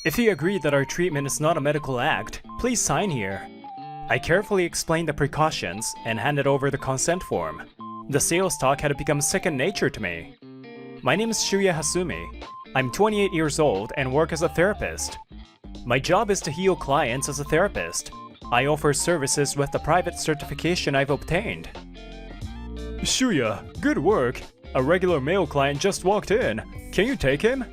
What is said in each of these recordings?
If you agree that our treatment is not a medical act, please sign here. I carefully explained the precautions and handed over the consent form. The sales talk had become second nature to me. My name is Shuya Hasumi. I'm 28 years old and work as a therapist. My job is to heal clients as a therapist. I offer services with the private certification I've obtained. Shuya, good work. A regular male client just walked in. Can you take him?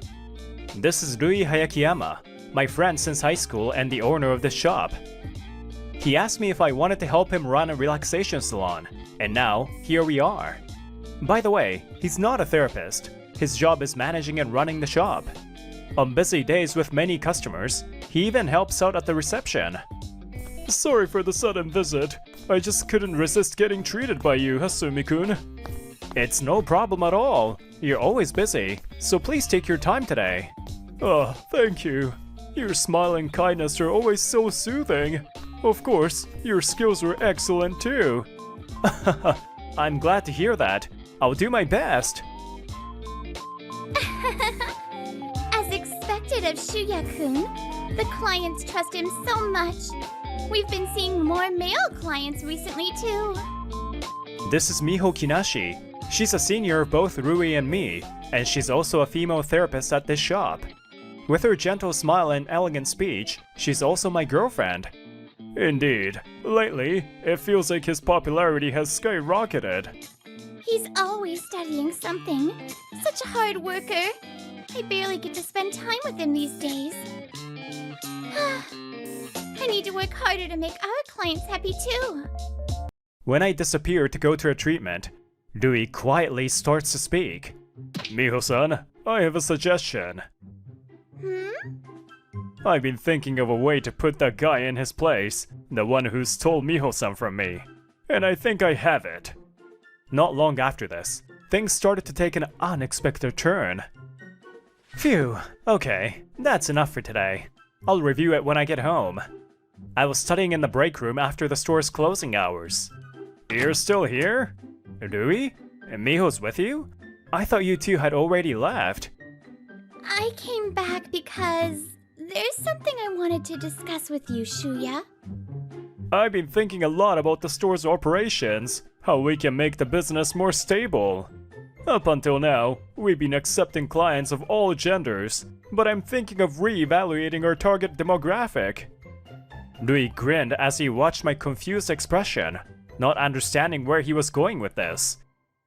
This is Rui Hayakiyama, my friend since high school and the owner of this shop. He asked me if I wanted to help him run a relaxation salon, and now, here we are. By the way, he's not a therapist. His job is managing and running the shop. On busy days with many customers, he even helps out at the reception. Sorry for the sudden visit. I just couldn't resist getting treated by you, Hasumi-kun. It's no problem at all. You're always busy, so please take your time today. Oh, thank you. Your smile and kindness are always so soothing. Of course, your skills were excellent too. I'm glad to hear that. I'll do my best. As expected of Shuya-kun, the clients trust him so much. We've been seeing more male clients recently too. This is Miho Kinashi. She's a senior of both Rui and me, and she's also a female therapist at this shop. With her gentle smile and elegant speech, she's also my girlfriend. Indeed. Lately, it feels like his popularity has skyrocketed. He's always studying something. Such a hard worker. I barely get to spend time with him these days. I need to work harder to make our clients happy too. When I disappear to go to a treatment, Rui quietly starts to speak. Miho-san, I have a suggestion. I've been thinking of a way to put that guy in his place, the one who stole Miho-san from me. And I think I have it. Not long after this, things started to take an unexpected turn. Phew, okay, that's enough for today. I'll review it when I get home. I was studying in the break room after the store's closing hours. You're still here? Rui? And Miho's with you? I thought you two had already left. I came back because there's something I wanted to discuss with you, Shuya. I've been thinking a lot about the store's operations, how we can make the business more stable. Up until now, we've been accepting clients of all genders, but I'm thinking of re-evaluating our target demographic. Rui grinned as he watched my confused expression, not understanding where he was going with this.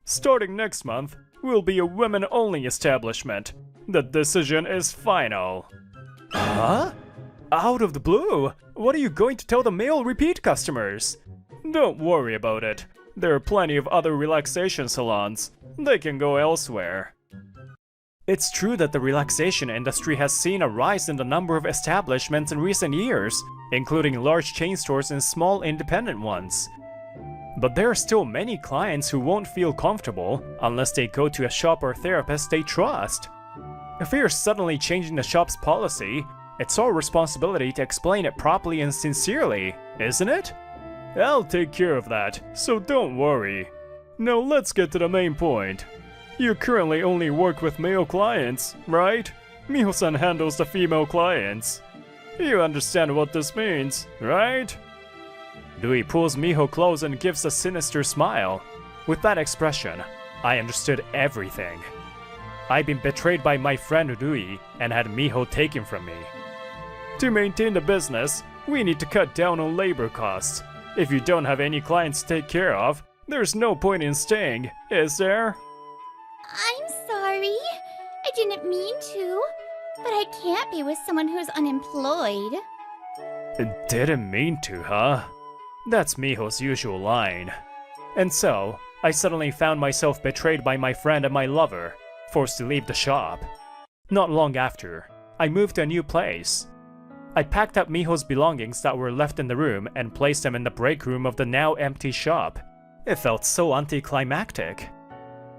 Starting next month, we'll be a women-only establishment. The decision is final. Huh? Out of the blue? What are you going to tell the male repeat customers? Don't worry about it. There are plenty of other relaxation salons. They can go elsewhere. It's true that the relaxation industry has seen a rise in the number of establishments in recent years, including large chain stores and small independent ones. But there are still many clients who won't feel comfortable unless they go to a shop or therapist they trust. If we are suddenly changing the shop's policy, it's our responsibility to explain it properly and sincerely, isn't it? I'll take care of that, so don't worry. Now let's get to the main point. You currently only work with male clients, right? Miho-san handles the female clients. You understand what this means, right? Rui pulls Miho close and gives a sinister smile. With that expression, I understood everything. I'd been betrayed by my friend Rui and had Miho taken from me. To maintain the business, we need to cut down on labor costs. If you don't have any clients to take care of, there's no point in staying, is there? I'm sorry. I didn't mean to. But I can't be with someone who's unemployed. Didn't mean to, huh? That's Miho's usual line. And so, I suddenly found myself betrayed by my friend and my lover, forced to leave the shop. Not long after, I moved to a new place. I packed up Miho's belongings that were left in the room and placed them in the break room of the now empty shop. It felt so anticlimactic.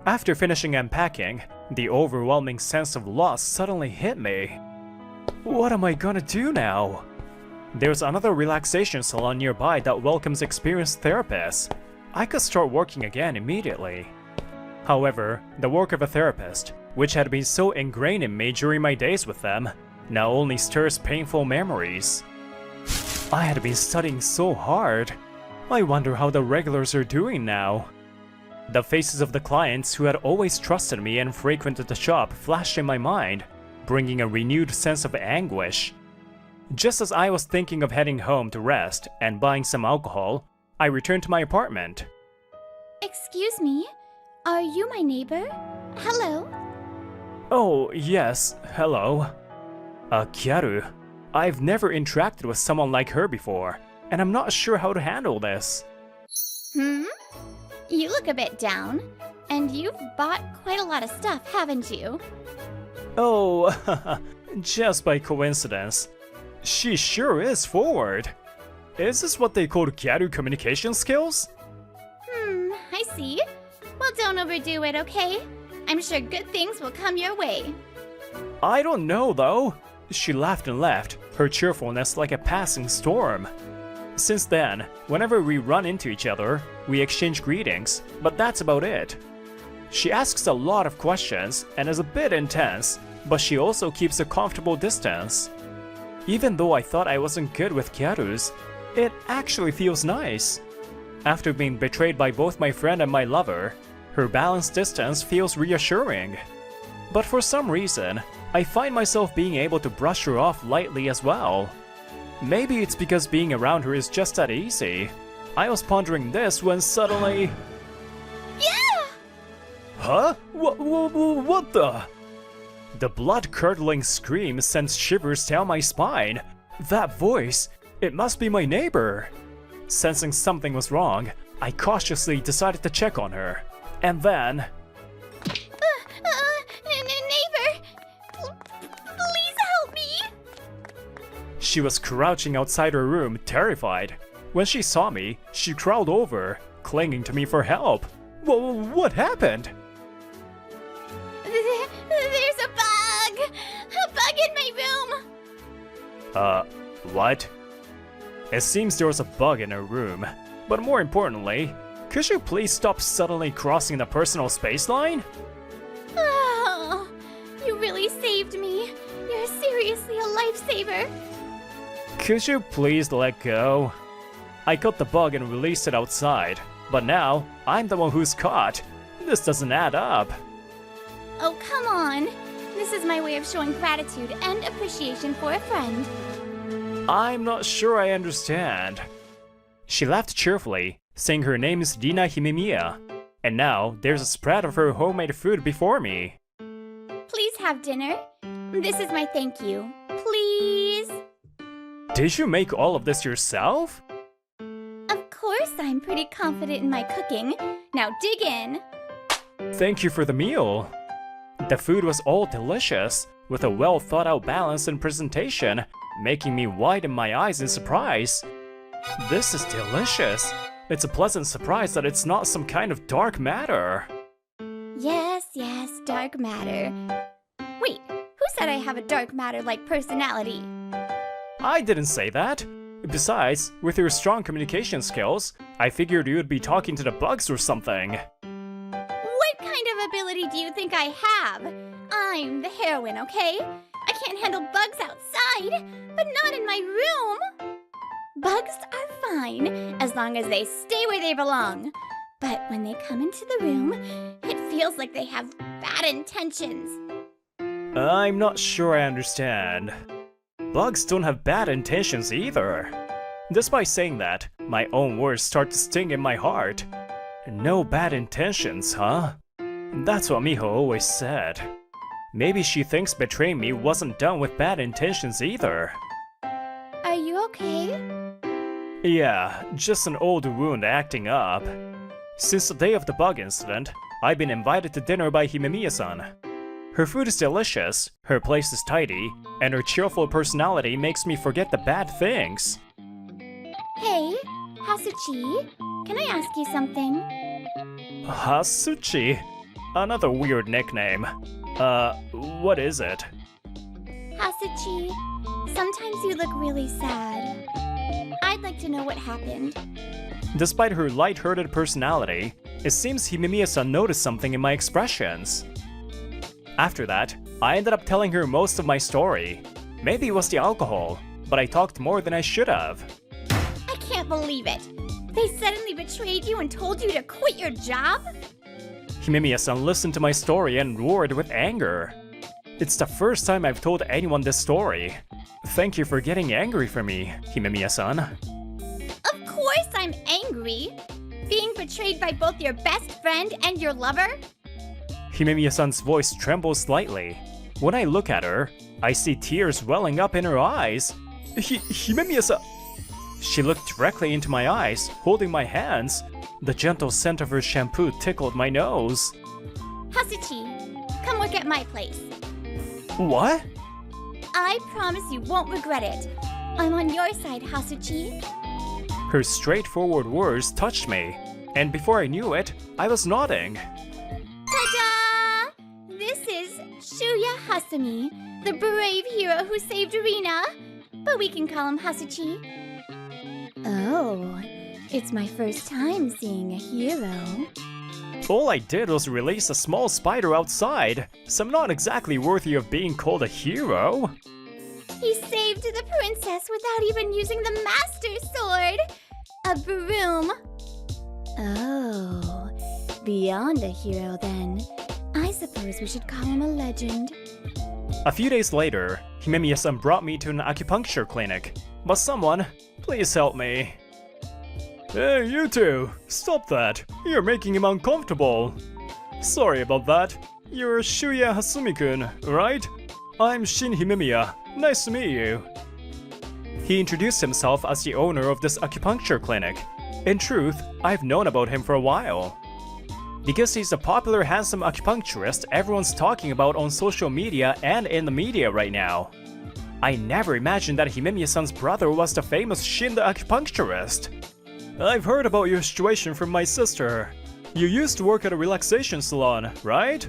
After finishing unpacking, the overwhelming sense of loss suddenly hit me. What am I gonna do now? There's another relaxation salon nearby that welcomes experienced therapists. I could start working again immediately. However, the work of a therapist, which had been so ingrained in me during my days with them, now only stirs painful memories. I had been studying so hard. I wonder how the regulars are doing now. The faces of the clients who had always trusted me and frequented the shop flashed in my mind, bringing a renewed sense of anguish. Just as I was thinking of heading home to rest and buying some alcohol, I returned to my apartment. Excuse me, are you my neighbor? Hello? Oh, yes, hello. Gyaru. I've never interacted with someone like her before, and I'm not sure how to handle this. You look a bit down, and you've bought quite a lot of stuff, haven't you? Oh, just by coincidence. She sure is forward. Is this what they call Gyaru communication skills? I see. Well, don't overdo it, okay? I'm sure good things will come your way. I don't know, though. She laughed and left, her cheerfulness like a passing storm. Since then, whenever we run into each other, we exchange greetings, but that's about it. She asks a lot of questions and is a bit intense, but she also keeps a comfortable distance. Even though I thought I wasn't good with Gyaru's, it actually feels nice. After being betrayed by both my friend and my lover, her balanced distance feels reassuring. But for some reason, I find myself being able to brush her off lightly as well. Maybe it's because being around her is just that easy. I was pondering this when suddenly... Yeah! Huh? What the? The blood-curdling scream sends shivers down my spine. That voice, it must be my neighbor. Sensing something was wrong, I cautiously decided to check on her. And then... Neighbor! Please help me! She was crouching outside her room, terrified. When she saw me, she crawled over, clinging to me for help. What happened? There's a bug! A bug in my room! What? It seems there was a bug in her room. But more importantly, could you please stop suddenly crossing the personal space line? Oh, you really saved me. You're seriously a lifesaver. Could you please let go? I caught the bug and released it outside, but now I'm the one who's caught. This doesn't add up. Oh, come on. This is my way of showing gratitude and appreciation for a friend. I'm not sure I understand. She laughed cheerfully, saying her name is Rina Himemiya, and now there's a spread of her homemade food before me. Please have dinner. This is my thank you. Please. Did you make all of this yourself? Of course, I'm pretty confident in my cooking. Now dig in. Thank you for the meal. The food was all delicious, with a well thought out balance and presentation, making me widen my eyes in surprise. This is delicious. It's a pleasant surprise that it's not some kind of dark matter. Yes, dark matter. Wait, who said I have a dark matter-like personality? I didn't say that. Besides, with your strong communication skills, I figured you would be talking to the bugs or something. What kind of ability do you think I have? I'm the heroine, okay? I can't handle bugs outside, but not in my room. Bugs are fine, as long as they stay where they belong. But when they come into the room, it feels like they have bad intentions. I'm not sure I understand. Bugs don't have bad intentions either. Despite saying that, my own words start to sting in my heart. No bad intentions, huh? That's what Miho always said. Maybe she thinks betraying me wasn't done with bad intentions either. Are you okay? Yeah, just an old wound acting up. Since the day of the bug incident, I've been invited to dinner by Himemiya-san. Her food is delicious, her place is tidy, and her cheerful personality makes me forget the bad things. Hey, Hasuchi, can I ask you something? Hasuchi? Another weird nickname. What is it? Hasuchi, sometimes you look really sad. I'd like to know what happened. Despite her light-hearted personality, it seems Himemiya-san noticed something in my expressions. After that, I ended up telling her most of my story. Maybe it was the alcohol, but I talked more than I should have. I can't believe it. They suddenly betrayed you and told you to quit your job? Himemiya-san listened to my story and roared with anger. It's the first time I've told anyone this story. Thank you for getting angry for me, Himemiya-san. Of course I'm angry. Being betrayed by both your best friend and your lover? Himemiya-san's voice trembles slightly. When I look at her, I see tears welling up in her eyes. Himemiya-san... She looked directly into my eyes, holding my hands. The gentle scent of her shampoo tickled my nose. Hasuchi, come work at my place. What? I promise you won't regret it. I'm on your side, Hasuchi. Her straightforward words touched me, and before I knew it, I was nodding. Ta-da! This is Shuya Hasumi, the brave hero who saved Rina, but we can call him Hasuchi. Oh, it's my first time seeing a hero. All I did was release a small spider outside, so I'm not exactly worthy of being called a hero. He saved the princess without even using the master sword! A broom. Oh, beyond a hero then. I suppose we should call him a legend. A few days later, Himemiya-san brought me to an acupuncture clinic. But someone, please help me. Hey, you two! Stop that! You're making him uncomfortable! Sorry about that. You're Shuya Hasumi-kun, right? I'm Shin Himemiya. Nice to meet you. He introduced himself as the owner of this acupuncture clinic. In truth, I've known about him for a while. Because he's a popular handsome acupuncturist everyone's talking about on social media and in the media right now. I never imagined that Himemiya-san's brother was the famous Shin the acupuncturist. I've heard about your situation from my sister. You used to work at a relaxation salon, right?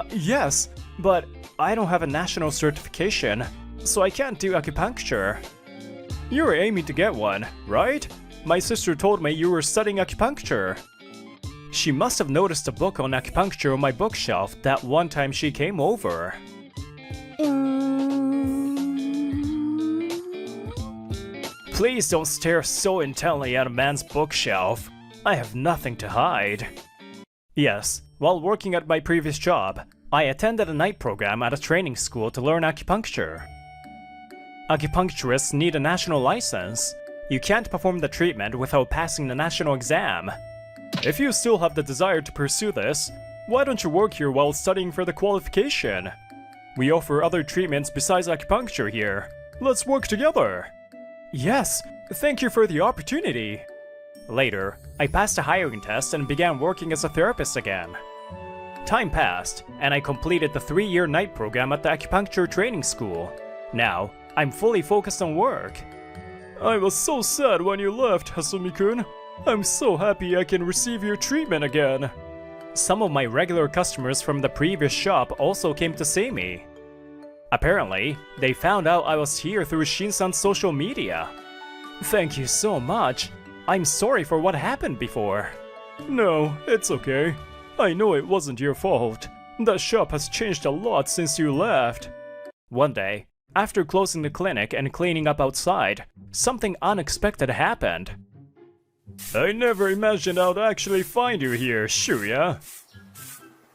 Yes, but I don't have a national certification, so I can't do acupuncture. You were aiming to get one, right? My sister told me you were studying acupuncture. She must have noticed a book on acupuncture on my bookshelf that one time she came over. Please don't stare so intently at a man's bookshelf. I have nothing to hide. Yes, while working at my previous job, I attended a night program at a training school to learn acupuncture. Acupuncturists need a national license. You can't perform the treatment without passing the national exam. If you still have the desire to pursue this, why don't you work here while studying for the qualification? We offer other treatments besides acupuncture here. Let's work together. Yes, thank you for the opportunity. Later, I passed a hiring test and began working as a therapist again. Time passed, and I completed the 3-year night program at the acupuncture training school. Now, I'm fully focused on work. I was so sad when you left, Hasumi-kun. I'm so happy I can receive your treatment again. Some of my regular customers from the previous shop also came to see me. Apparently, they found out I was here through Shin-san's social media. Thank you so much. I'm sorry for what happened before. No, it's okay. I know it wasn't your fault. The shop has changed a lot since you left. One day, after closing the clinic and cleaning up outside, something unexpected happened. I never imagined I'd actually find you here, Shuya.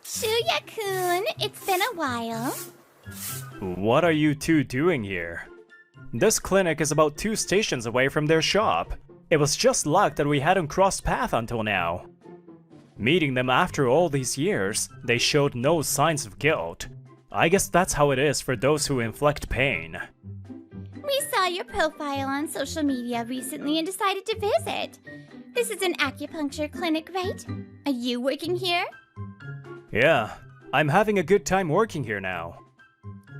Shuya-kun, it's been a while. What are you two doing here? This clinic is about 2 stations away from their shop. It was just luck that we hadn't crossed paths until now. Meeting them after all these years, they showed no signs of guilt. I guess that's how it is for those who inflict pain. We saw your profile on social media recently and decided to visit. This is an acupuncture clinic, right? Are you working here? Yeah, I'm having a good time working here now.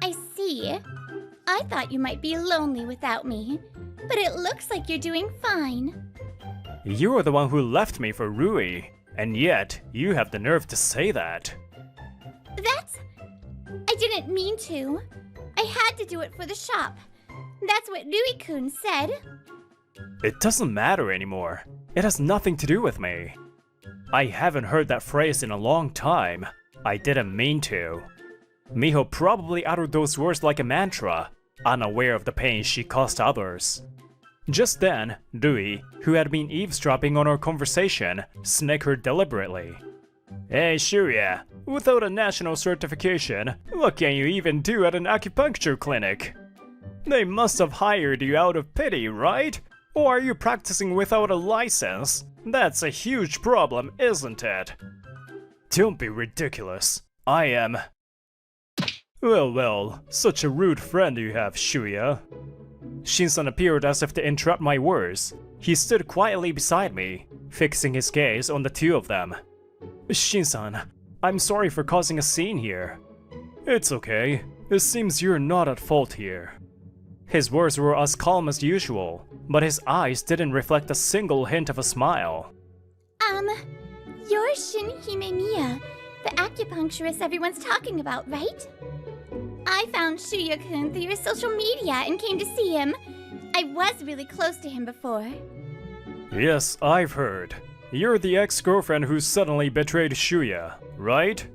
I see. I thought you might be lonely without me, but it looks like you're doing fine. You were the one who left me for Rui, and yet you have the nerve to say that. I didn't mean to. I had to do it for the shop. That's what Rui-kun said. It doesn't matter anymore. It has nothing to do with me. I haven't heard that phrase in a long time. I didn't mean to. Miho probably uttered those words like a mantra. unaware of the pain she caused others. Just then, Dewey, who had been eavesdropping on our conversation, snickered deliberately. Hey Shuya, without a national certification, what can you even do at an acupuncture clinic? They must have hired you out of pity, right? Or are you practicing without a license? That's a huge problem, isn't it? Don't be ridiculous. I am... Well, such a rude friend you have, Shuya. Shinsan appeared as if to interrupt my words. He stood quietly beside me, fixing his gaze on the two of them. Shinsan, I'm sorry for causing a scene here. It's okay. It seems you're not at fault here. His words were as calm as usual, but his eyes didn't reflect a single hint of a smile. You're Shin Himemiya, the acupuncturist everyone's talking about, right? I found Shuya-kun through your social media and came to see him. I was really close to him before. Yes, I've heard. You're the ex-girlfriend who suddenly betrayed Shuya, right?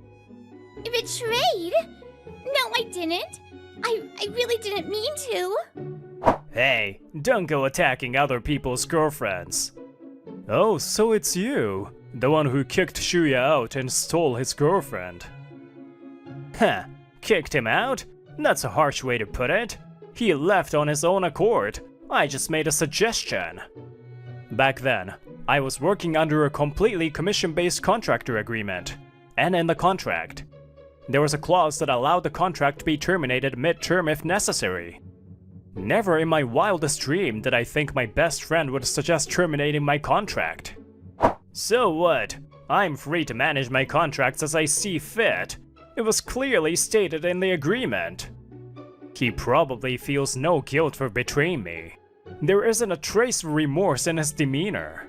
Betrayed? No, I didn't. I really didn't mean to. Hey, don't go attacking other people's girlfriends. Oh, so it's you, the one who kicked Shuya out and stole his girlfriend. Huh, kicked him out? That's a harsh way to put it. He left on his own accord. I just made a suggestion. Back then, I was working under a completely commission-based contractor agreement, and in the contract, there was a clause that allowed the contract to be terminated mid-term if necessary. Never in my wildest dream did I think my best friend would suggest terminating my contract. So what? I'm free to manage my contracts as I see fit. It was clearly stated in the agreement. He probably feels no guilt for betraying me. There isn't a trace of remorse in his demeanor.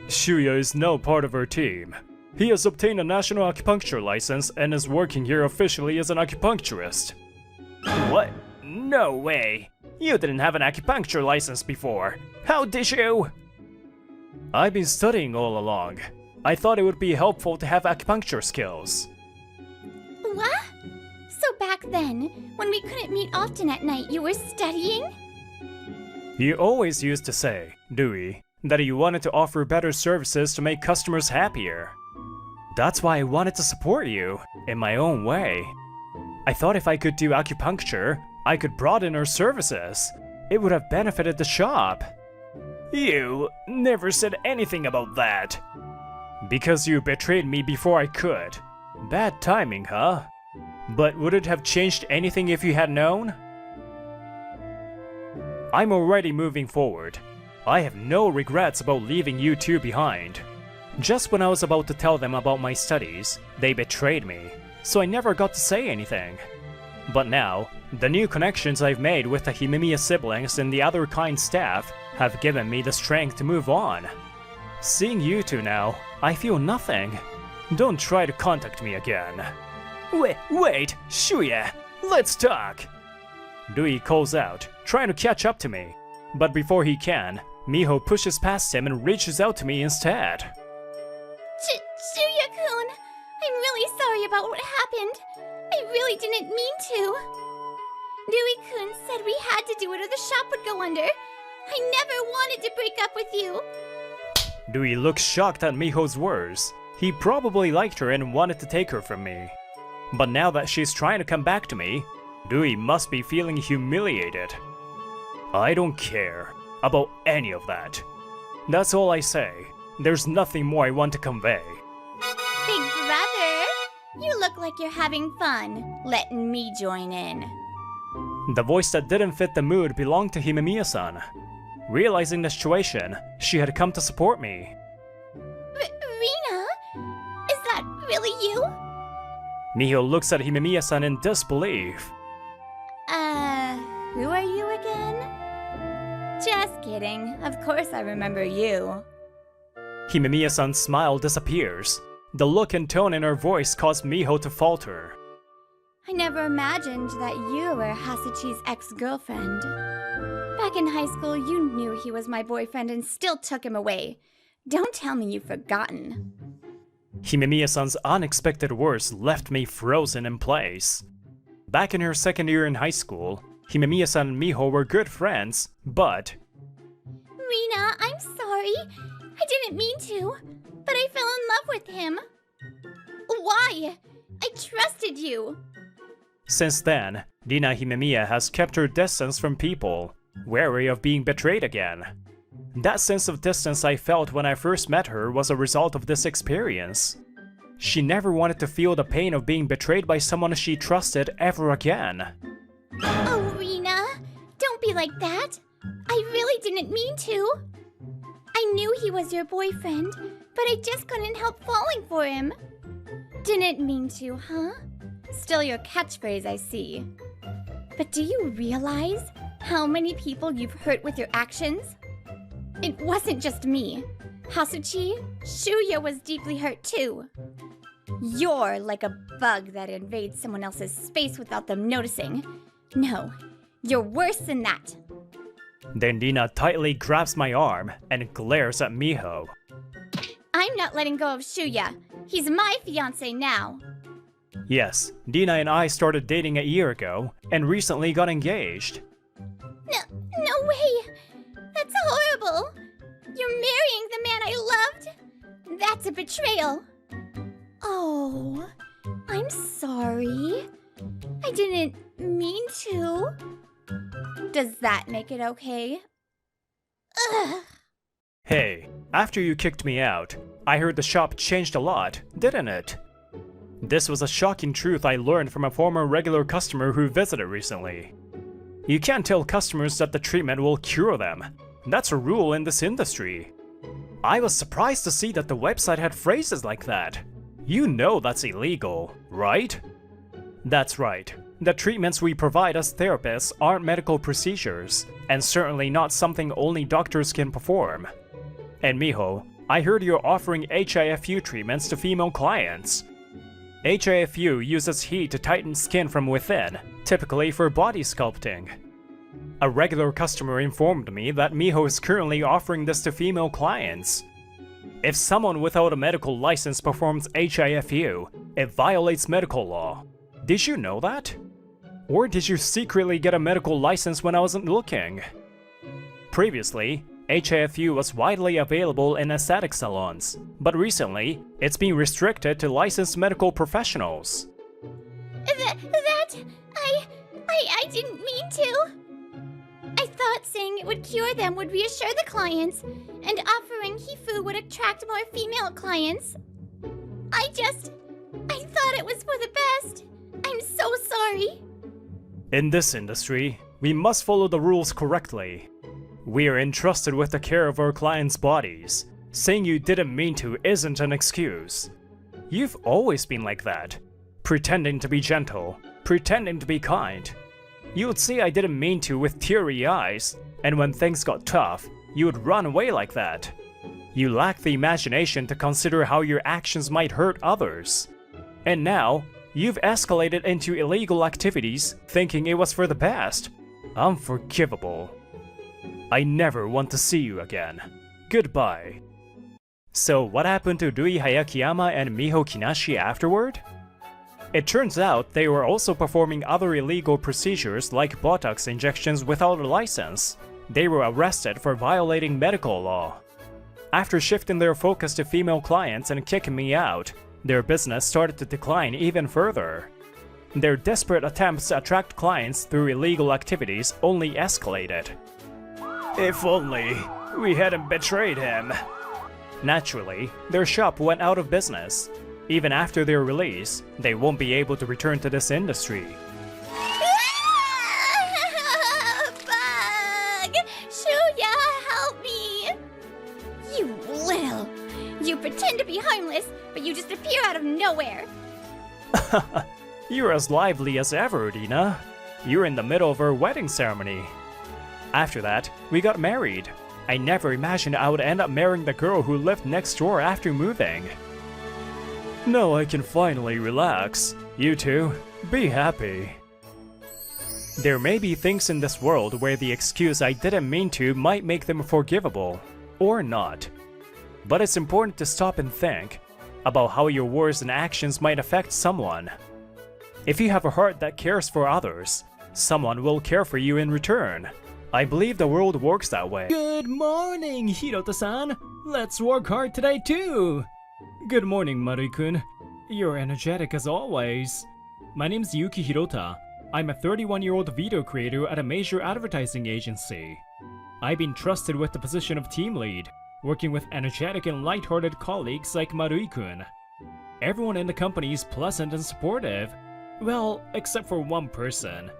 Shuya is now part of our team. He has obtained a national acupuncture license and is working here officially as an acupuncturist. What? No way! You didn't have an acupuncture license before. How did you? I've been studying all along. I thought it would be helpful to have acupuncture skills. What? So back then, when we couldn't meet often at night, you were studying? You always used to say, Dewey, that you wanted to offer better services to make customers happier. That's why I wanted to support you, in my own way. I thought if I could do acupuncture, I could broaden our services. It would have benefited the shop. You never said anything about that. Because you betrayed me before I could. Bad timing, huh? But would it have changed anything if you had known? I'm already moving forward. I have no regrets about leaving you two behind. Just when I was about to tell them about my studies, they betrayed me, so I never got to say anything. But now, the new connections I've made with the Himemiya siblings and the other kind staff have given me the strength to move on. Seeing you two now, I feel nothing. Don't try to contact me again. Wait, Shuya, let's talk! Dewey calls out, trying to catch up to me. But before he can, Miho pushes past him and reaches out to me instead. Shuya-kun, I'm really sorry about what happened. I really didn't mean to. Dewey-kun said we had to do it or the shop would go under. I never wanted to break up with you. Dewey looks shocked at Miho's words. He probably liked her and wanted to take her from me. But now that she's trying to come back to me, Dewey must be feeling humiliated. I don't care about any of that. That's all I say. There's nothing more I want to convey. Big brother, you look like you're having fun, letting me join in. The voice that didn't fit the mood belonged to Himemiya-san. Realizing the situation, she had come to support me. Rina? Is that really you? Miho looks at Himemiya-san in disbelief. Who are you again? Just kidding. Of course I remember you. Himemiya-san's smile disappears. The look and tone in her voice caused Miho to falter. I never imagined that you were Hasuchi's ex-girlfriend. Back in high school, you knew he was my boyfriend and still took him away. Don't tell me you've forgotten. Himemiya-san's unexpected words left me frozen in place. Back in her second year in high school, Himemiya-san and Miho were good friends, but... Rina, I'm sorry. I didn't mean to, but I fell in love with him. Why? I trusted you. Since then, Rina Himemiya has kept her distance from people, wary of being betrayed again. That sense of distance I felt when I first met her was a result of this experience. She never wanted to feel the pain of being betrayed by someone she trusted ever again. Oh, Rina, don't be like that. I really didn't mean to. I knew he was your boyfriend, but I just couldn't help falling for him. Didn't mean to, huh? Still your catchphrase, I see. But do you realize how many people you've hurt with your actions? It wasn't just me. Hasuchi, Shuya was deeply hurt too. You're like a bug that invades someone else's space without them noticing. No, you're worse than that. Then Rina tightly grabs my arm and glares at Miho. I'm not letting go of Shuya. He's my fiancé now. Yes, Rina and I started dating a year ago and recently got engaged. No way! That's horrible! You're marrying the man I loved? That's a betrayal. Oh, I'm sorry. I didn't mean to. Does that make it okay? Ugh. Hey, after you kicked me out, I heard the shop changed a lot, didn't it? This was a shocking truth I learned from a former regular customer who visited recently. You can't tell customers that the treatment will cure them. That's a rule in this industry. I was surprised to see that the website had phrases like that. You know that's illegal, right? That's right. The treatments we provide as therapists aren't medical procedures, and certainly not something only doctors can perform. And Miho, I heard you're offering HIFU treatments to female clients. HIFU uses heat to tighten skin from within, typically for body sculpting. A regular customer informed me that Miho is currently offering this to female clients. If someone without a medical license performs HIFU, it violates medical law. Did you know that? Or did you secretly get a medical license when I wasn't looking? Previously, HIFU was widely available in aesthetic salons, but recently, it's been restricted to licensed medical professionals. I didn't mean to. I thought saying it would cure them would reassure the clients, and offering HIFU would attract more female clients. I thought it was for the best. I'm so sorry. In this industry, we must follow the rules correctly. We are entrusted with the care of our clients' bodies. Saying you didn't mean to isn't an excuse. You've always been like that. Pretending to be gentle, pretending to be kind. You would say I didn't mean to with teary eyes, and when things got tough, you would run away like that. You lack the imagination to consider how your actions might hurt others. And now, you've escalated into illegal activities thinking it was for the best. Unforgivable. I never want to see you again. Goodbye. So what happened to Rui Hayakiyama and Miho Kinashi afterward? It turns out they were also performing other illegal procedures like Botox injections without a license. They were arrested for violating medical law. After shifting their focus to female clients and kicking me out, their business started to decline even further. Their desperate attempts to attract clients through illegal activities only escalated. If only we hadn't betrayed him. Naturally, their shop went out of business. Even after their release, they won't be able to return to this industry. Bug! Shuya, help me! You pretend to be harmless, but you just appear out of nowhere. You're as lively as ever, Rina. You're in the middle of our wedding ceremony. After that, we got married. I never imagined I would end up marrying the girl who lived next door after moving. Now I can finally relax. You two, be happy. There may be things in this world where the excuse I didn't mean to might make them forgivable, or not. But it's important to stop and think about how your words and actions might affect someone. If you have a heart that cares for others, someone will care for you in return. I believe the world works that way. Good morning, Hirota-san. Let's work hard today too. Good morning, Marui-kun. You're energetic as always. My name's Yuki Hirota. I'm a 31-year-old video creator at a major advertising agency. I've been trusted with the position of team lead, working with energetic and light-hearted colleagues like Marui-kun. Everyone in the company is pleasant and supportive. Well, except for one person.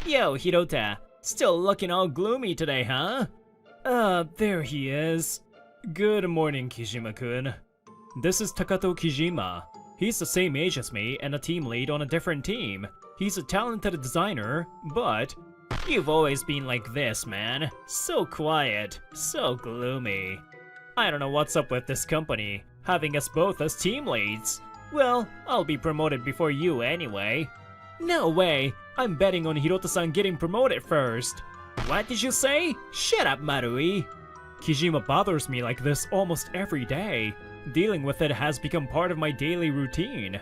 Yo, Hirota. Still looking all gloomy today, huh? There he is. Good morning, Kijima-kun. This is Takato Kijima. He's the same age as me and a team lead on a different team. He's a talented designer, but... You've always been like this, man. So quiet, so gloomy. I don't know what's up with this company, having us both as team leads. Well, I'll be promoted before you anyway. No way! I'm betting on Hirota-san getting promoted first. What did you say? Shut up, Marui. Kijima bothers me like this almost every day. Dealing with it has become part of my daily routine.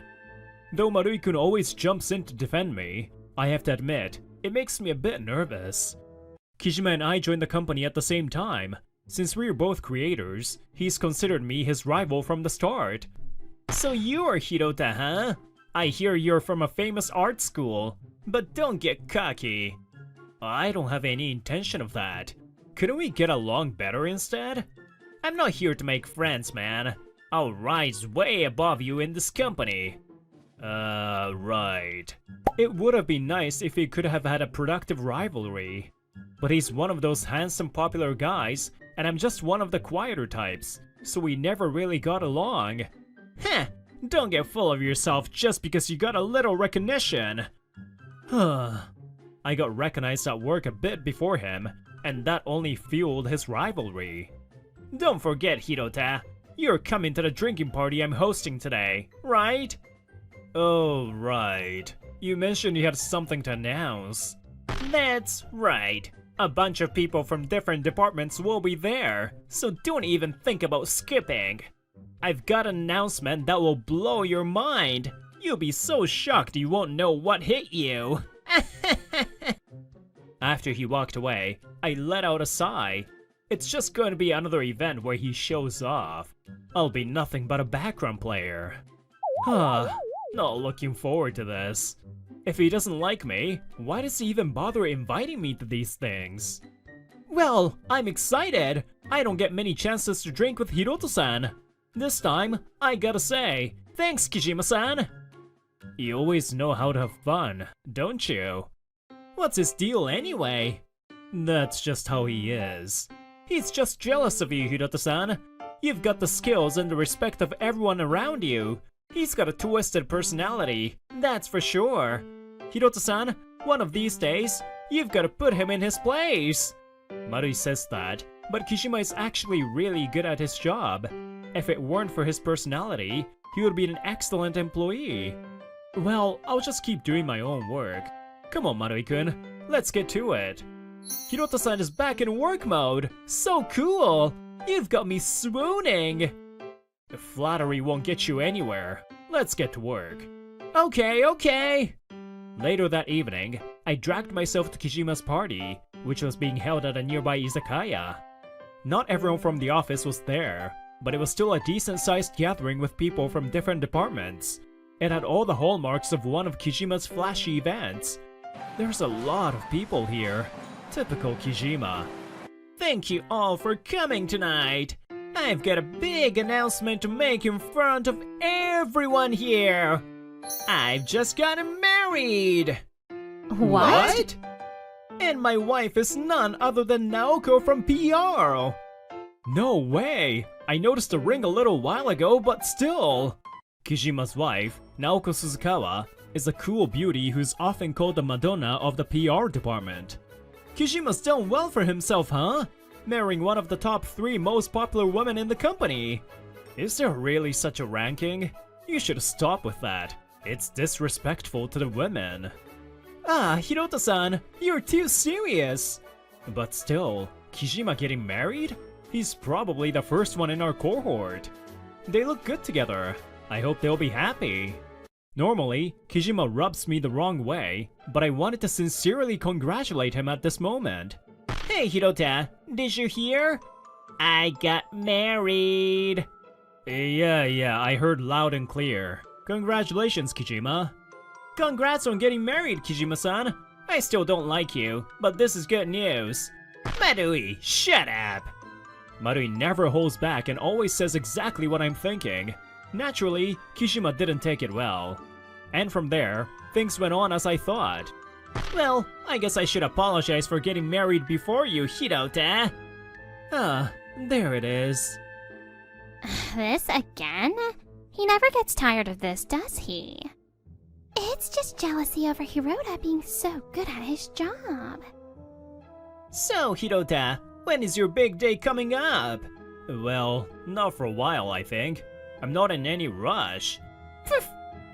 Though Marui-kun always jumps in to defend me, I have to admit, it makes me a bit nervous. Kijima and I joined the company at the same time. Since we're both creators, he's considered me his rival from the start. So you're Hirota, huh? I hear you're from a famous art school, but don't get cocky. I don't have any intention of that. Couldn't we get along better instead? I'm not here to make friends, man. I'll rise way above you in this company. Right. It would have been nice if we could have had a productive rivalry. But he's one of those handsome popular guys, and I'm just one of the quieter types, so we never really got along. Heh! Don't get full of yourself just because you got a little recognition. I got recognized at work a bit before him, and that only fueled his rivalry. Don't forget, Hirota, you're coming to the drinking party I'm hosting today, right? Oh, right. You mentioned you had something to announce. That's right. A bunch of people from different departments will be there, so don't even think about skipping. I've got an announcement that will blow your mind. You'll be so shocked you won't know what hit you. After he walked away, I let out a sigh. It's just going to be another event where he shows off. I'll be nothing but a background player. Not looking forward to this. If he doesn't like me, why does he even bother inviting me to these things? Well, I'm excited. I don't get many chances to drink with Hirota-san. This time, I gotta say, thanks, Kijima-san. You always know how to have fun, don't you? What's his deal anyway? That's just how he is. He's just jealous of you, Hirota-san. You've got the skills and the respect of everyone around you. He's got a twisted personality, that's for sure. Hirota-san, one of these days, you've got to put him in his place. Marui says that, but Kijima is actually really good at his job. If it weren't for his personality, he would be an excellent employee. Well, I'll just keep doing my own work. Come on, Marui-kun, let's get to it. Hirota-san is back in work mode! So cool! You've got me swooning! Flattery won't get you anywhere. Let's get to work. Okay. Later that evening, I dragged myself to Kijima's party, which was being held at a nearby izakaya. Not everyone from the office was there, but it was still a decent-sized gathering with people from different departments. It had all the hallmarks of one of Kijima's flashy events. There's a lot of people here. Typical Kijima. Thank you all for coming tonight. I've got a big announcement to make in front of everyone here. I've just gotten married. What? And my wife is none other than Naoko from PR. No way! I noticed the ring a little while ago, but still. Kijima's wife, Naoko Suzukawa, is a cool beauty who's often called the Madonna of the PR department. Kijima's done well for himself, huh? Marrying one of the top 3 most popular women in the company. Is there really such a ranking? You should stop with that. It's disrespectful to the women. Ah, Hirota-san, you're too serious. But still, Kijima getting married? He's probably the first one in our cohort. They look good together. I hope they'll be happy. Normally, Kijima rubs me the wrong way, but I wanted to sincerely congratulate him at this moment. Hey Hirota, did you hear? I got married! Yeah, I heard loud and clear. Congratulations, Kijima. Congrats on getting married, Kijima-san. I still don't like you, but this is good news. Marui, shut up! Marui never holds back and always says exactly what I'm thinking. Naturally, Kijima didn't take it well. And from there, things went on as I thought. Well, I guess I should apologize for getting married before you, Hirota. Ah, there it is. This again? He never gets tired of this, does he? It's just jealousy over Hirota being so good at his job. So, Hirota, when is your big day coming up? Well, not for a while, I think. I'm not in any rush. Pff,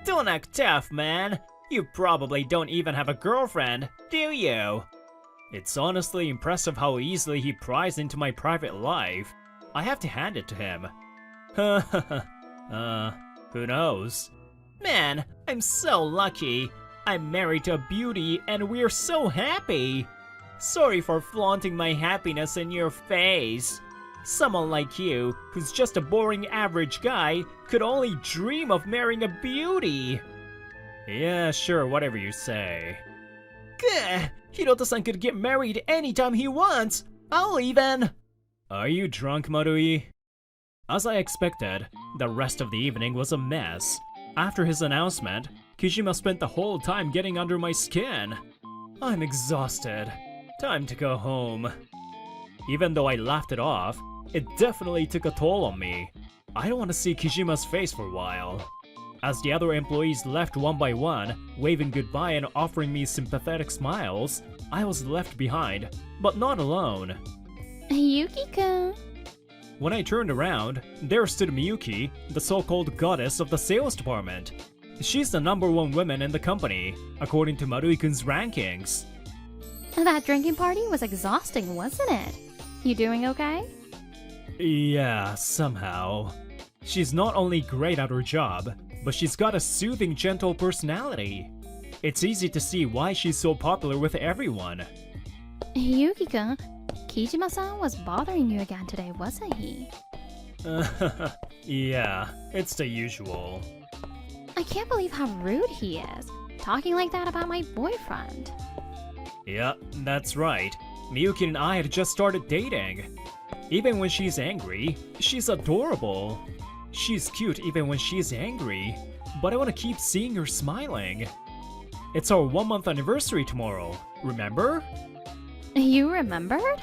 don't act tough, man. You probably don't even have a girlfriend, do you? It's honestly impressive how easily he pries into my private life. I have to hand it to him. Who knows? Man, I'm so lucky. I'm married to a beauty and we're so happy. Sorry for flaunting my happiness in your face. Someone like you, who's just a boring average guy, could only dream of marrying a beauty. Yeah, sure, whatever you say. Gah! Hirota-san could get married anytime he wants. I'll even... Are you drunk, Marui? As I expected, the rest of the evening was a mess. After his announcement, Kijima spent the whole time getting under my skin. I'm exhausted. Time to go home. Even though I laughed it off, it definitely took a toll on me. I don't want to see Kijima's face for a while. As the other employees left one by one, waving goodbye and offering me sympathetic smiles, I was left behind, but not alone. Yuki-kun. When I turned around, there stood Miyuki, the so-called goddess of the sales department. She's the #1 woman in the company, according to Marui-kun's rankings. That drinking party was exhausting, wasn't it? You doing okay? Yeah, somehow. She's not only great at her job, but she's got a soothing, gentle personality. It's easy to see why she's so popular with everyone. Yuki-kun, Kijima-san was bothering you again today, wasn't he? Yeah, it's the usual. I can't believe how rude he is, talking like that about my boyfriend. Yeah, that's right. Miyuki and I had just started dating. Even when she's angry, she's adorable. She's cute even when she's angry, but I want to keep seeing her smiling. It's our 1-month anniversary tomorrow, remember? You remembered?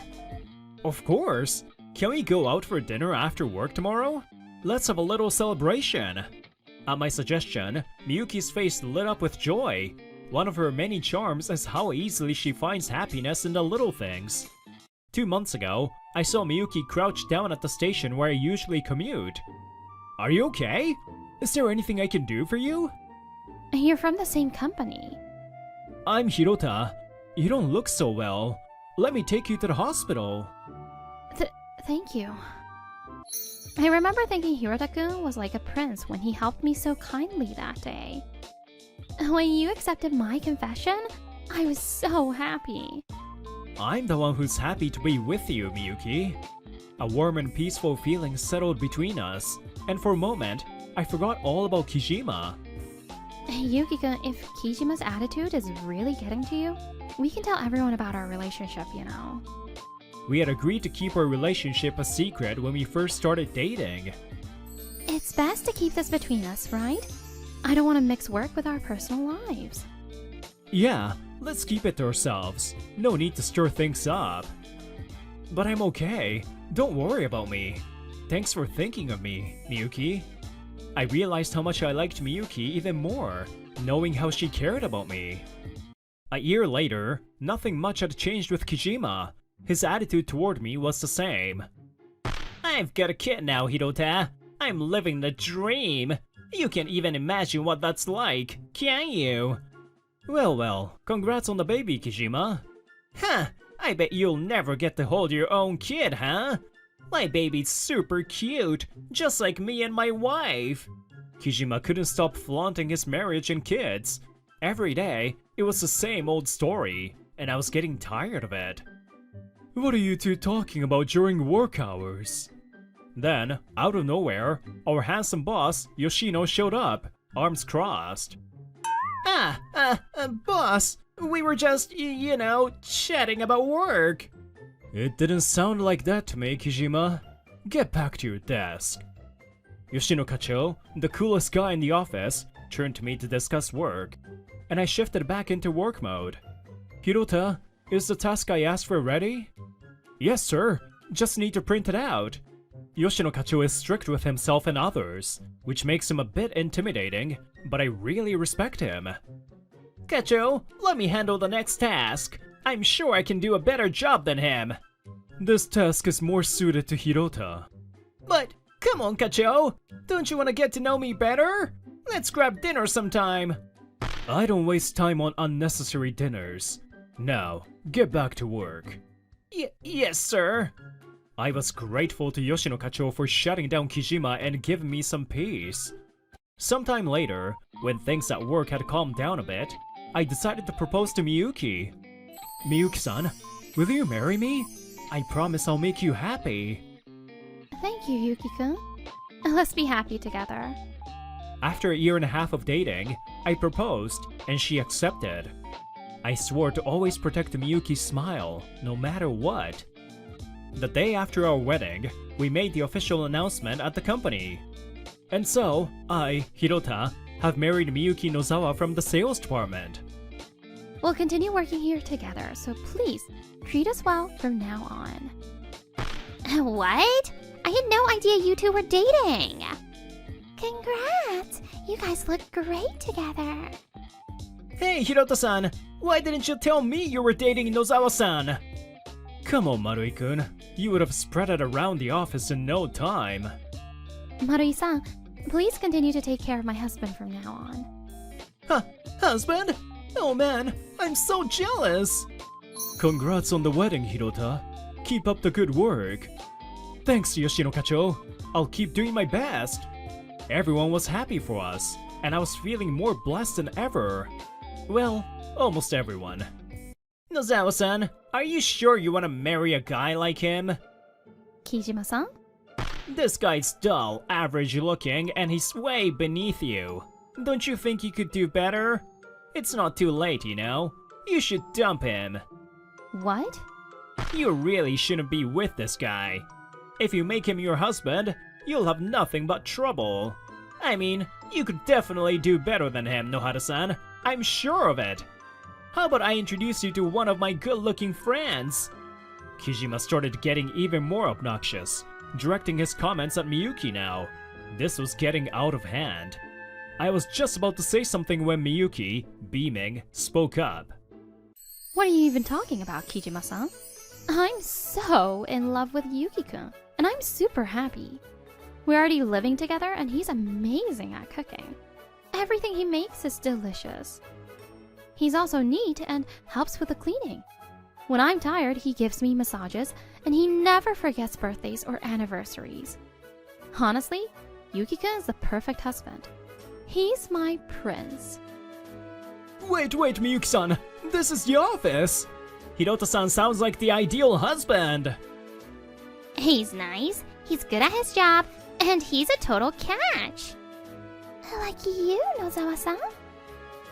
Of course! Can we go out for dinner after work tomorrow? Let's have a little celebration! At my suggestion, Miyuki's face lit up with joy. One of her many charms is how easily she finds happiness in the little things. 2 months ago, I saw Miyuki crouched down at the station where I usually commute. Are you okay? Is there anything I can do for you? You're from the same company. I'm Hirota. You don't look so well. Let me take you to the hospital. Thank you. I remember thinking Hirota-kun was like a prince when he helped me so kindly that day. When you accepted my confession, I was so happy. I'm the one who's happy to be with you, Miyuki. A warm and peaceful feeling settled between us, and for a moment, I forgot all about Kijima. Yuki-kun, if Kijima's attitude is really getting to you, we can tell everyone about our relationship, you know. We had agreed to keep our relationship a secret when we first started dating. It's best to keep this between us, right? I don't want to mix work with our personal lives. Yeah, let's keep it to ourselves. No need to stir things up. But I'm okay. Don't worry about me. Thanks for thinking of me, Miyuki. I realized how much I liked Miyuki even more, knowing how she cared about me. A year later, nothing much had changed with Kijima. His attitude toward me was the same. I've got a kid now, Hirota. I'm living the dream. You can't even imagine what that's like, can you? Well, congrats on the baby, Kijima. Huh, I bet you'll never get to hold your own kid, huh? My baby's super cute, just like me and my wife. Kijima couldn't stop flaunting his marriage and kids. Every day, it was the same old story, and I was getting tired of it. What are you two talking about during work hours? Then, out of nowhere, our handsome boss, Yoshino, showed up, arms crossed. Boss, we were just, chatting about work. It didn't sound like that to me, Kijima. Get back to your desk. Yoshino Kacho, the coolest guy in the office, turned to me to discuss work, and I shifted back into work mode. Hirota, is the task I asked for ready? Yes, sir. Just need to print it out. Yoshino Kacho is strict with himself and others, which makes him a bit intimidating, but I really respect him. Kacho, let me handle the next task. I'm sure I can do a better job than him. This task is more suited to Hirota. But, come on, Kacho! Don't you want to get to know me better? Let's grab dinner sometime. I don't waste time on unnecessary dinners. Now, get back to work. Yes, sir. I was grateful to Yoshino Kacho for shutting down Kijima and giving me some peace. Sometime later, when things at work had calmed down a bit, I decided to propose to Miyuki. Miyuki-san, will you marry me? I promise I'll make you happy. Thank you, Yuki-kun. Let's be happy together. After a year and a half of dating, I proposed, and she accepted. I swore to always protect Miyuki's smile, no matter what. The day after our wedding, we made the official announcement at the company. And so, I, Hirota, have married Miyuki Nozawa from the sales department. We'll continue working here together, so please, treat us well from now on. What? I had no idea you two were dating! Congrats! You guys look great together. Hey, Hirota-san! Why didn't you tell me you were dating Nozawa-san? Come on, Marui-kun. You would have spread it around the office in no time. Marui-san, please continue to take care of my husband from now on. Husband? Oh man, I'm so jealous! Congrats on the wedding, Hirota. Keep up the good work. Thanks, Yoshino Kacho. I'll keep doing my best. Everyone was happy for us, and I was feeling more blessed than ever. Well, almost everyone. Nozawa-san, are you sure you want to marry a guy like him? Kijima-san? This guy's dull, average looking, and he's way beneath you. Don't you think you could do better? It's not too late, you know. You should dump him. What? You really shouldn't be with this guy. If you make him your husband, you'll have nothing but trouble. I mean, you could definitely do better than him, Nohara-san. I'm sure of it. How about I introduce you to one of my good-looking friends? Kijima started getting even more obnoxious, directing his comments at Miyuki now. This was getting out of hand. I was just about to say something when Miyuki, beaming, spoke up. What are you even talking about, Kijima-san? I'm so in love with Yuki-kun, and I'm super happy. We're already living together, and he's amazing at cooking. Everything he makes is delicious. He's also neat and helps with the cleaning. When I'm tired, he gives me massages, and he never forgets birthdays or anniversaries. Honestly, Yuki-kun is the perfect husband. He's my prince. Wait, Miyuki-san! This is the office! Hirota-san sounds like the ideal husband! He's nice, he's good at his job, and he's a total catch. Like you, Nozawa-san.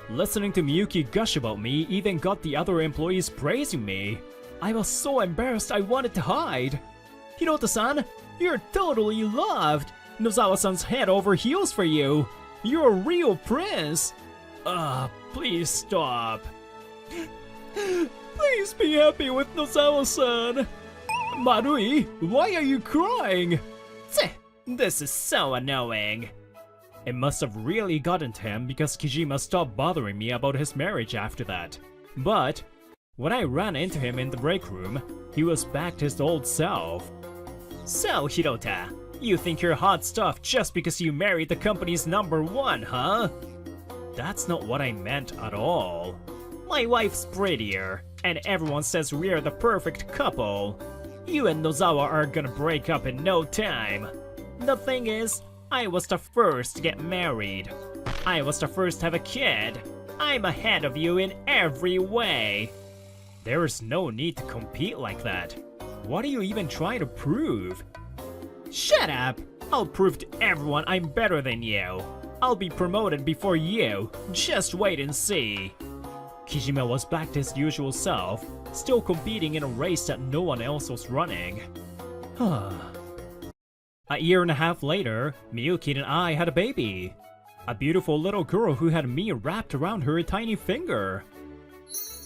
Listening to Miyuki gush about me even got the other employees praising me. I was so embarrassed I wanted to hide. Hirota-san, you're totally loved! Nozawa-san's head over heels for you! You're a real prince! Please stop. Please be happy with Nozawa-san! Marui, why are you crying? This is so annoying. It must have really gotten to him because Kijima stopped bothering me about his marriage after that. But when I ran into him in the break room, he was back to his old self. So, Hirota, you think you're hot stuff just because you married the company's #1, huh? That's not what I meant at all. My wife's prettier, and everyone says we're the perfect couple. You and Nozawa are gonna break up in no time. The thing is, I was the first to get married. I was the first to have a kid. I'm ahead of you in every way. There is no need to compete like that. What are you even trying to prove? Shut up! I'll prove to everyone I'm better than you. I'll be promoted before you. Just wait and see. Kijima was back to his usual self, still competing in a race that no one else was running. A year and a half later, Miyuki and I had a baby. A beautiful little girl who had me wrapped around her tiny finger.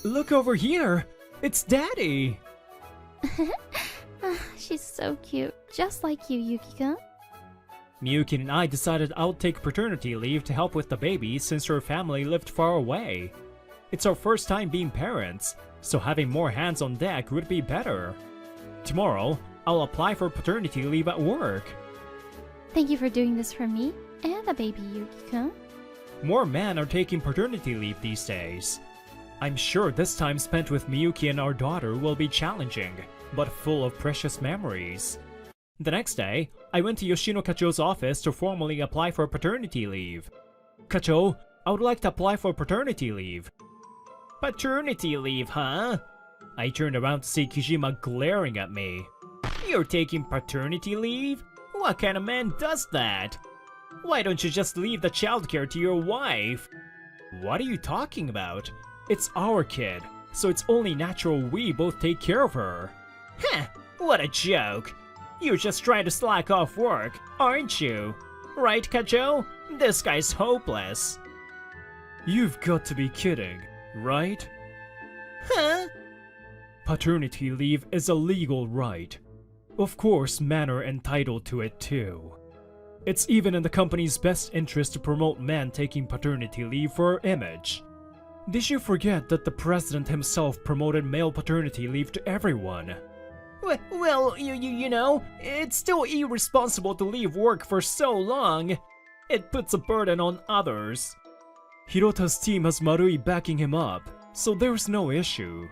Look over here! It's Daddy! She's so cute, just like you, Yuki-kun. Miyuki and I decided I'll take paternity leave to help with the baby since her family lived far away. It's our first time being parents, so having more hands on deck would be better. Tomorrow, I'll apply for paternity leave at work. Thank you for doing this for me and the baby, Yuki-kun. More men are taking paternity leave these days. I'm sure this time spent with Miyuki and our daughter will be challenging, but full of precious memories. The next day, I went to Yoshino Kacho's office to formally apply for paternity leave. Kacho, I would like to apply for paternity leave. Paternity leave, huh? I turned around to see Kijima glaring at me. You're taking paternity leave? What kind of man does that? Why don't you just leave the childcare to your wife? What are you talking about? It's our kid, so it's only natural we both take care of her. Heh, what a joke. You're just trying to slack off work, aren't you? Right, Kacho? This guy's hopeless. You've got to be kidding, right? Huh? Paternity leave is a legal right. Of course, men are entitled to it too. It's even in the company's best interest to promote men taking paternity leave for our image. Did you forget that the president himself promoted male paternity leave to everyone? Well, you know, it's still irresponsible to leave work for so long. It puts a burden on others. Hirota's team has Marui backing him up, so there's no issue.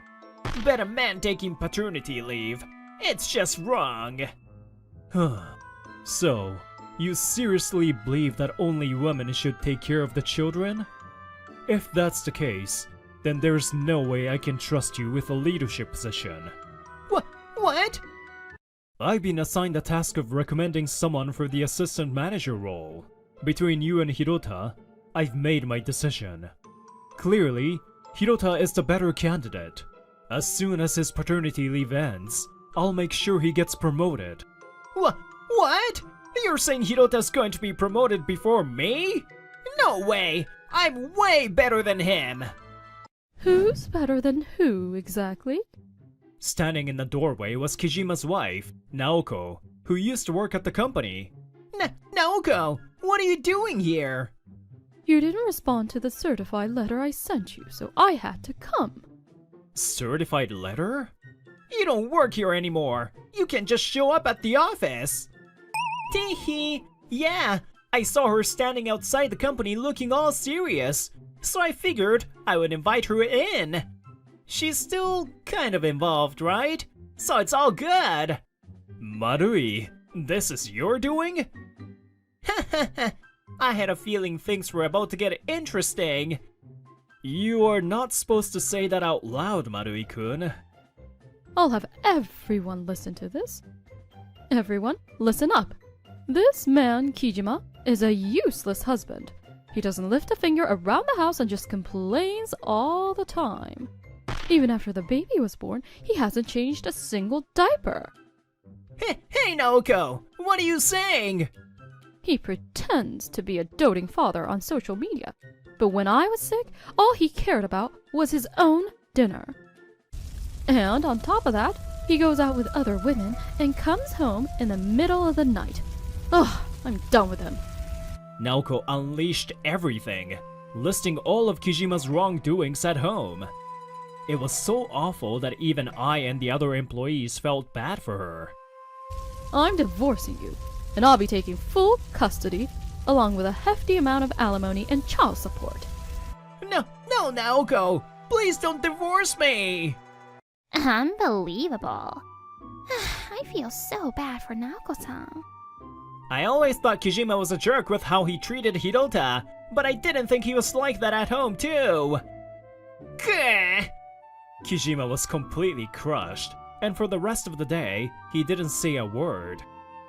But a man taking paternity leave, it's just wrong. So, you seriously believe that only women should take care of the children? If that's the case, then there's no way I can trust you with a leadership position. What? I've been assigned the task of recommending someone for the assistant manager role. Between you and Hirota, I've made my decision. Clearly, Hirota is the better candidate. As soon as his paternity leave ends, I'll make sure he gets promoted. What? You're saying Hirota's going to be promoted before me? No way! I'm way better than him! Who's better than who, exactly? Standing in the doorway was Kijima's wife, Naoko, who used to work at the company. Naoko, what are you doing here? You didn't respond to the certified letter I sent you, so I had to come. Certified letter? You don't work here anymore. You can just show up at the office. Teehee. Yeah, I saw her standing outside the company looking all serious, so I figured I would invite her in. She's still kind of involved, right? So it's all good. Marui, this is your doing? I had a feeling things were about to get interesting. You are not supposed to say that out loud, Marui-kun. I'll have everyone listen to this. Everyone, listen up. This man, Kijima, is a useless husband. He doesn't lift a finger around the house and just complains all the time. Even after the baby was born, he hasn't changed a single diaper. Hey Naoko, what are you saying? He pretends to be a doting father on social media, but when I was sick, all he cared about was his own dinner. And on top of that, he goes out with other women and comes home in the middle of the night. Ugh, I'm done with him. Naoko unleashed everything, listing all of Kijima's wrongdoings at home. It was so awful that even I and the other employees felt bad for her. I'm divorcing you, and I'll be taking full custody, along with a hefty amount of alimony and child support. No, Naoko! Please don't divorce me! Unbelievable. I feel so bad for Naoko-san. I always thought Kijima was a jerk with how he treated Hirota, but I didn't think he was like that at home too. Gah! Kijima was completely crushed, and for the rest of the day, he didn't say a word.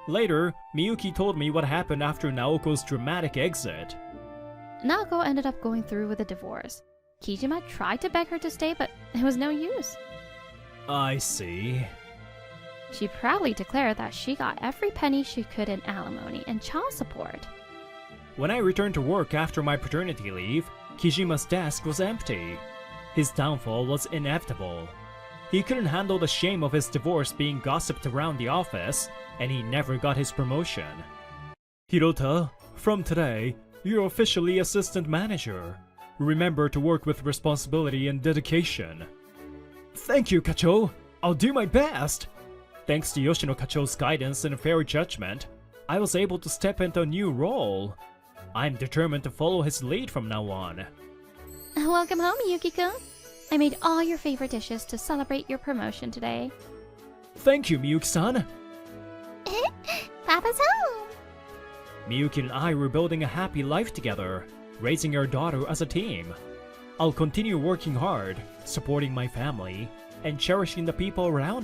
Later, Miyuki told me what happened after Naoko's dramatic exit. Naoko ended up going through with a divorce. Kijima tried to beg her to stay, but it was no use. I see. She proudly declared that she got every penny she could in alimony and child support. When I returned to work after my paternity leave, Kijima's desk was empty. His downfall was inevitable. He couldn't handle the shame of his divorce being gossiped around the office, and he never got his promotion. Hirota, from today, you're officially assistant manager. Remember to work with responsibility and dedication. Thank you, Kacho. I'll do my best. Thanks to Yoshino Kacho's guidance and fair judgment, I was able to step into a new role. I'm determined to follow his lead from now on. Welcome home, Yukiko. I made all your favorite dishes to celebrate your promotion today. Thank you, Miyuki-san. Papa's home! Miyuki and I were building a happy life together, raising our daughter as a team. I'll continue working hard, supporting my family, and cherishing the people around